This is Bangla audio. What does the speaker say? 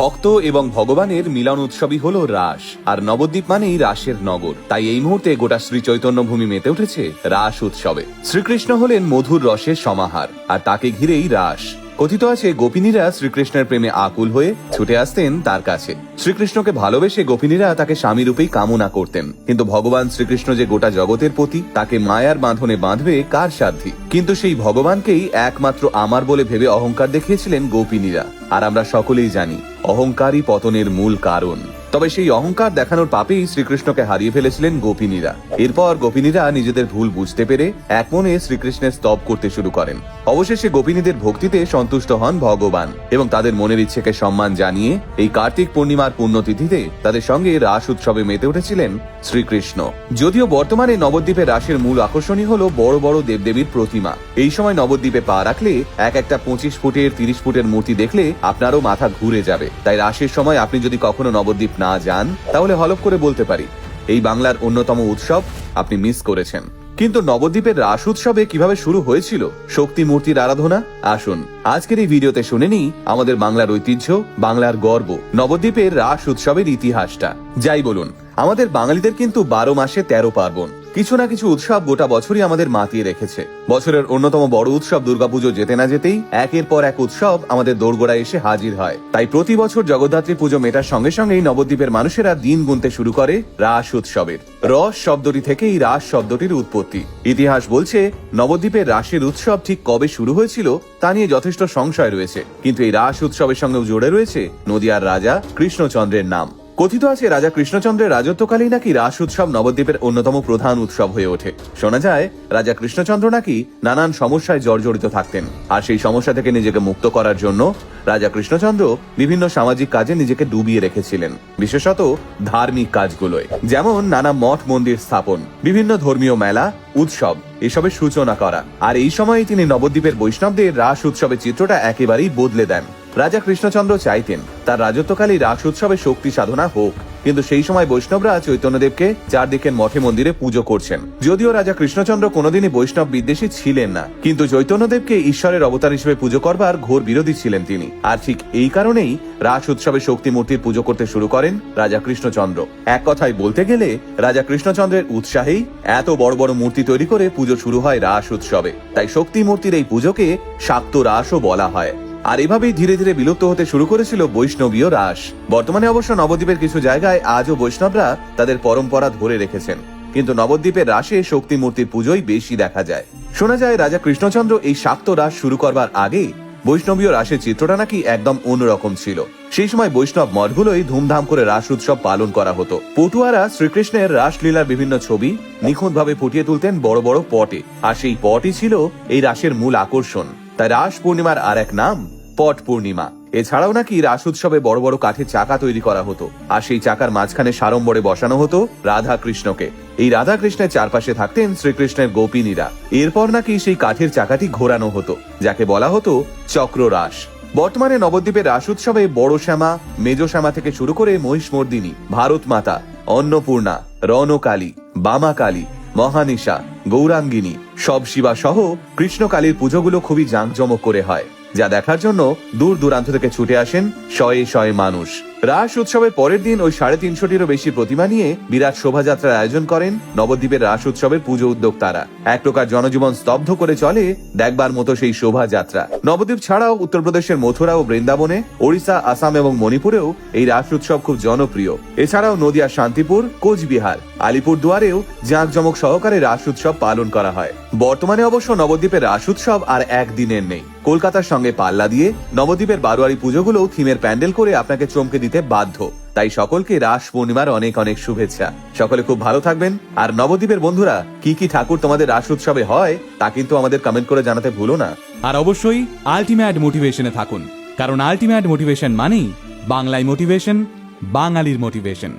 ভক্ত এবং ভগবানের মিলন উৎসবই হলো রাস, আর নবদ্বীপ মানেই রাসের নগর। তাই এই মুহূর্তে গোটা শ্রী চৈতন্য ভূমি মেতে উঠেছে রাস উৎসবে। শ্রীকৃষ্ণ হলেন মধুর রসের সমাহার, আর তাকে ঘিরেই রাস। কথিত আছে গোপিনীরা শ্রীকৃষ্ণের প্রেমে আকুল হয়ে ছুটে আসতেন তার কাছে। শ্রীকৃষ্ণকে ভালোবেসে গোপিনীরা তাকে স্বামী রূপেই কামনা করতেন। কিন্তু ভগবান শ্রীকৃষ্ণ যে গোটা জগতের পতি, তাকে মায়ার বাঁধনে বাঁধবে কার সাধ্যি? কিন্তু সেই ভগবানকেই একমাত্র আমার বলে ভেবে অহংকার দেখিয়েছিলেন গোপিনীরা। আর আমরা সকলেই জানি অহংকারই পতনের মূল কারণ। তবে সেই অহংকার দেখানোর পাপেই শ্রীকৃষ্ণকে হারিয়ে ফেলেছিলেন গোপিনীরা। এরপর গোপিনীরা নিজেদের ভুল বুঝতে পেরে এক মনে শ্রীকৃষ্ণের স্তব করতে শুরু করেন। অবশেষে গোপিনীদের ভক্তিতে সন্তুষ্ট হন ভগবান এবং তাদের মনের ইচ্ছেকে সম্মান জানিয়ে এই কার্তিক পূর্ণিমার পুণ্যতিথিতে তাদের সঙ্গে রাস উৎসবে মেতে উঠেছিলেন শ্রীকৃষ্ণ। যদিও বর্তমানে নবদ্বীপে রাসের মূল আকর্ষণই হলো বড় বড় দেবদেবীর প্রতিমা। এই সময় নবদ্বীপে পা রাখলে একটা 25 ফুটের 30 ফুটের মূর্তি দেখলে আপনারও মাথা ঘুরে যাবে। তাই রাসের সময় আপনি যদি কখনো নবদ্বীপ না যান, তাহলে হলফ করে বলতে পারি এই বাংলার অন্যতম উৎসব আপনি মিস করেছেন। কিন্তু নবদ্বীপের রাস উৎসবে কিভাবে শুরু হয়েছিল শক্তি মূর্তির আরাধনা? আসুন আজকের এই ভিডিওতে শুনে নিই আমাদের বাংলার ঐতিহ্য, বাংলার গর্ব, নবদ্বীপের রাস উৎসবের ইতিহাসটা। যাই বলুন, আমাদের বাঙালিদের কিন্তু 12 মাসে 13 পার্বণ। কিছু না কিছু উৎসব গোটা বছরই আমাদের মাতিয়ে রেখেছে। বছরের অন্যতম বড় উৎসব দুর্গাপুজো যেতে না যেতেই একের পর এক উৎসব আমাদের দোরগোড়ায় এসে হাজির হয়। তাই প্রতি বছর জগদ্ধাত্রী পুজো মেটার সঙ্গে সঙ্গেই নবদ্বীপের মানুষেরা দিন গুনতে শুরু করে রাস উৎসবের। রস শব্দটি থেকেই রাস শব্দটির উৎপত্তি। ইতিহাস বলছে নবদ্বীপের রাসের উৎসব ঠিক কবে শুরু হয়েছিল তা নিয়ে যথেষ্ট সংশয় রয়েছে। কিন্তু এই রাস উৎসবের সঙ্গেও জুড়ে রয়েছে নদিয়ার রাজা কৃষ্ণচন্দ্রের নাম। কথিত আছে রাজা কৃষ্ণচন্দ্রের রাজত্বকালেই নাকি রাস উৎসব নবদ্বীপের অন্যতম প্রধান উৎসব হয়ে ওঠে। শোনা যায় রাজা কৃষ্ণচন্দ্র নাকি নানান সমস্যায় জর্জরিত থাকতেন, আর সেই সমস্যা থেকে নিজেকে মুক্ত করার জন্য রাজা কৃষ্ণচন্দ্র বিভিন্ন সামাজিক কাজে নিজেকে ডুবিয়ে রেখেছিলেন, বিশেষত ধার্মিক কাজগুলোয়, যেমন নানা মঠ মন্দির স্থাপন, বিভিন্ন ধর্মীয় মেলা উৎসব এসবের সূচনা করা। আর এই সময় তিনি নবদ্বীপের বৈষ্ণবদের রাস উৎসবের চিত্রটা একেবারেই বদলে দেন। রাজা কৃষ্ণচন্দ্র চাইতেন তার রাজত্বকালে রাস উৎসবে শক্তি সাধনা হোক, কিন্তু সেই সময় বৈষ্ণবরা চৈতন্যদেবকে চারদিকের মঠে মন্দিরে পুজো করছেন। যদিও রাজা কৃষ্ণচন্দ্র কোনোদিনই বৈষ্ণব বিদ্বেষী ছিলেন না, কিন্তু চৈতন্যদেবকে ঈশ্বরের অবতার হিসেবে পুজো করবার ঘোর বিরোধী ছিলেন তিনি। আর ঠিক এই কারণেই রাস উৎসবে শক্তি মূর্তির পুজো করতে শুরু করেন রাজা কৃষ্ণচন্দ্র। এক কথায় বলতে গেলে রাজা কৃষ্ণচন্দ্রের উৎসাহেই এত বড় বড় মূর্তি তৈরি করে পুজো শুরু হয় রাস উৎসবে। তাই শক্তি মূর্তির এই পুজোকে শাক্ত রাসও বলা হয়। আর এভাবেই ধীরে ধীরে বিলুপ্ত হতে শুরু করেছিল বৈষ্ণবীয় রাস। বর্তমানে অবশ্য নবদ্বীপের কিছু জায়গায় আজও বৈষ্ণবরা তাদের পরম্পরা ধরে রেখেছেন, কিন্তু নবদ্বীপের রাসে শক্তি মূর্তির পুজোই বেশি দেখা যায়। শোনা যায় রাজা কৃষ্ণচন্দ্র এই শাক্ত রাস শুরু করবার আগে বৈষ্ণবীয় রাসের চিত্রটা নাকি একদম অন্যরকম ছিল। সেই সময় বৈষ্ণব মঠগুলোই ধুমধাম করে রাস উৎসব পালন করা হতো। পটুয়ারা শ্রীকৃষ্ণের রাসলীলার বিভিন্ন ছবি নিখুঁতভাবে ফুটিয়ে তুলতেন বড় বড় পটে, আর সেই পটই ছিল এই রাসের মূল আকর্ষণ। তাই রাস পূর্ণিমার আর এক নাম পট পূর্ণিমা। এছাড়াও নাকি রাস উৎসবে বড় বড় কাঠের চাকা তৈরি করা হতো, আর সেই চাকার মাঝখানে সাড়ম্বরে বসানো হতো রাধা কৃষ্ণকে। এই রাধা কৃষ্ণের চারপাশে থাকতেন শ্রীকৃষ্ণের গোপিনীরা। এরপর নাকি সেই কাঠের চাকাটি ঘোরানো হতো, যাকে বলা হতো চক্র রাস। বর্তমানে নবদ্বীপের রাস উৎসবে বড় শ্যামা, মেজ শ্যামা থেকে শুরু করে মহিষমর্দিনী, ভারত মাতা, অন্নপূর্ণা, রণকালী, বামাকালী, মহানিশা, গৌরাঙ্গিনী, সব শিবা সহ কৃষ্ণকালীর পুজোগুলো খুবই জাঁকজমক করে হয়, যা দেখার জন্য দূর দূরান্ত থেকে ছুটে আসেন শয়ে শয়ে মানুষ। রাস উৎসবের পরের দিন ওই 350-টিরও বেশি প্রতিমা নিয়ে বিরাট শোভাযাত্রার আয়োজন করেন নবদ্বীপের রাস উৎসবের পুজো উদ্যোক্তারা। এক প্রকার জনজীবন স্তব্ধ করে চলে দেখবার মতো সেই শোভাযাত্রা। নবদ্বীপ ছাড়াও উত্তরপ্রদেশের মথুরা ও বৃন্দাবনে, ওড়িশা, আসাম এবং মণিপুরেও এই রাস উৎসব খুব জনপ্রিয়। এছাড়াও নদিয়ার শান্তিপুর, কোচবিহার, আলিপুরদুয়ারেও জাঁকজমক সহকারে রাস উৎসব পালন করা হয়। বর্তমানে অবশ্য নবদ্বীপের রাস উৎসব আর একদিনের নেই। কলকাতার সঙ্গে পাল্লা দিয়ে নবদ্বীপের বারোয়ারি পুজোগুলো থিমের প্যান্ডেল করে আপনাকে চমকে দিতে বাধ্য। তাই সকলকে রাস পূর্ণিমার অনেক অনেক শুভেচ্ছা। সকলে খুব ভালো থাকবেন। আর নবদ্বীপের বন্ধুরা কি কি ঠাকুর তোমাদের রাস উৎসবে হয় তা কিন্তু আমাদের কমেন্ট করে জানাতে ভুলো না। আর অবশ্যই আলটিমেট মোটিভেশনে থাকুন, কারণ আলটিমেট মোটিভেশন মানেই বাংলায় মোটিভেশন, বাঙালির মোটিভেশন।